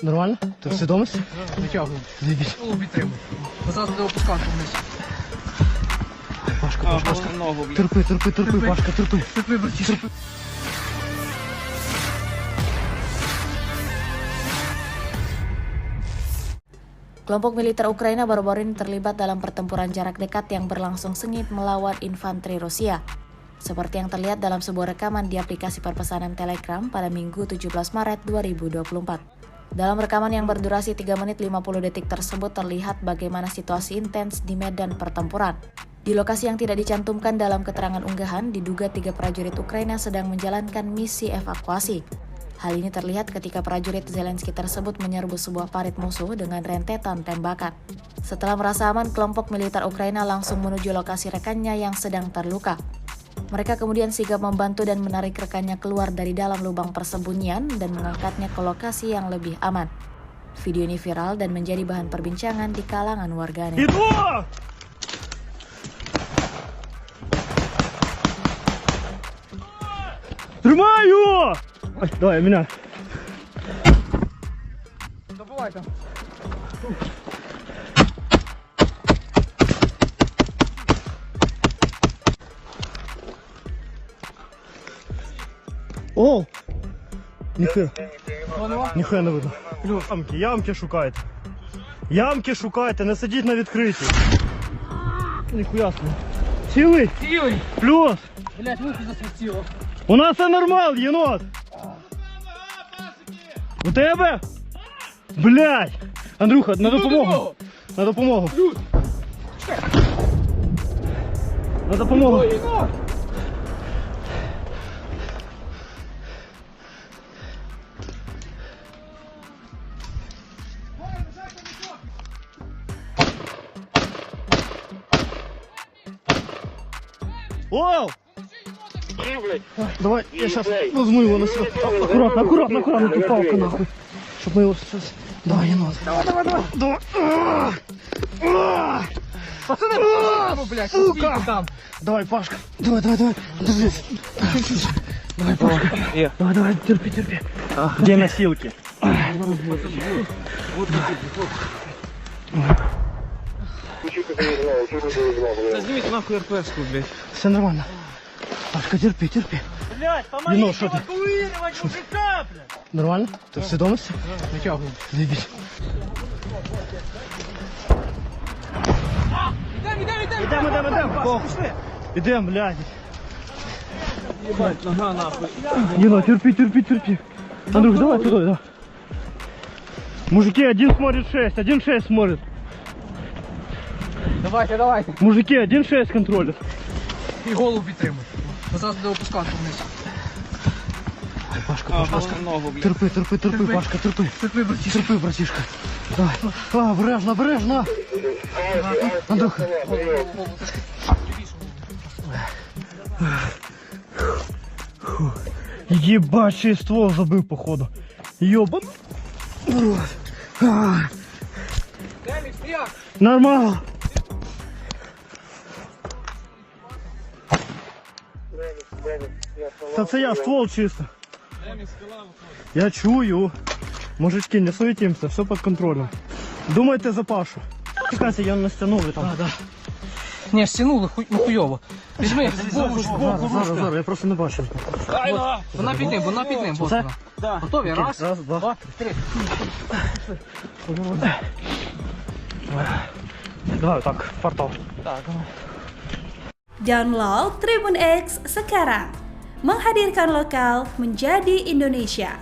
Нормально? Ти в свідомості? Витягуємо. Заєбісь. Голову підтримуй. Зараз буде опускати вниз. Пашка. Ногу, блядь. Терпи, Пашка, терпи. Терпи, братішка. Kelompok militer Ukraina baru-baru ini terlibat dalam pertempuran jarak dekat yang berlangsung sengit melawan infanteri Rusia. Seperti yang terlihat dalam sebuah rekaman di aplikasi perpesanan Telegram pada Minggu 17 Maret 2024. Dalam rekaman yang berdurasi 3 menit 50 detik tersebut terlihat bagaimana situasi intens di medan pertempuran. Di lokasi yang tidak dicantumkan dalam keterangan unggahan, diduga 3 prajurit Ukraina sedang menjalankan misi evakuasi. Hal ini terlihat ketika prajurit Zelensky tersebut menyerbu sebuah parit musuh dengan rentetan tembakan. Setelah merasa aman, kelompok militer Ukraina langsung menuju lokasi rekannya yang sedang terluka. Mereka kemudian sigap membantu dan menarik rekannya keluar dari dalam lubang persembunyian dan mengangkatnya ke lokasi yang lebih aman. Video ini viral dan menjadi bahan perbincangan di kalangan warganet. Тримаю! Ай, давай, меня. Добивай там. О! Ніхуя. Вон, Ніхуя не видно. Ямки шукайте. Ямки шукайте, не сидіть на відкритій. Ніхуя собі. Цілий? Цілий. Плюс. Блять, муху засвістило. У нас все нормал, єнот. У тебе? Блядь. Андрюха, на допомогу. На допомогу. На допомогу. Оу! Давай, я сейчас возьму его на себя. Аккуратно, тут палка нахуй. Чтоб мы его сейчас... Давай, енот. Давай. Пацаны, блядь, сука! там. Давай, Пашка. Давай. Держись. Давай, Пашка. Давай, терпи. Где носилки? Зніміть нахуй РПшку, блядь. Все нормально. Пашка, терпи. Блядь, Енот, що ти? мужика, блядь. Нормально? Ти в свідомості? Витягуємо. Заєбісь. Ідемо. Ідем, блядь. Єбать, нога нахуй. Енот, терпи. Андрюх, давай туда, да. Мужики, один смотрит 6 смотрит. Давайте. Мужики, 1-6 контролит. І голову підтримуй. Зараз буде опускати вниз. Пашка. Ногу, блядь. Терпи, Пашка, терпи. Терпи, братішка. Терпи, братишка. Давай. Обережно. Андрюха. Ебачий ствол забив, походу. Ёбан. Демік, стріляк. Нормально. Та це я, ствол чисто. Я чую. Мужички, не суетимся, все под контролем. Думайте за Пашу. Катя, ее настянули там. Да. Не, стянули, хуйово. Візьми, Зараз, я просто не бачив. Вона під ним, вот Це? вона. Готові? Раз, Два, три. Давай так, в портал. Download Tribun X sekarang. Menghadirkan lokal menjadi Indonesia.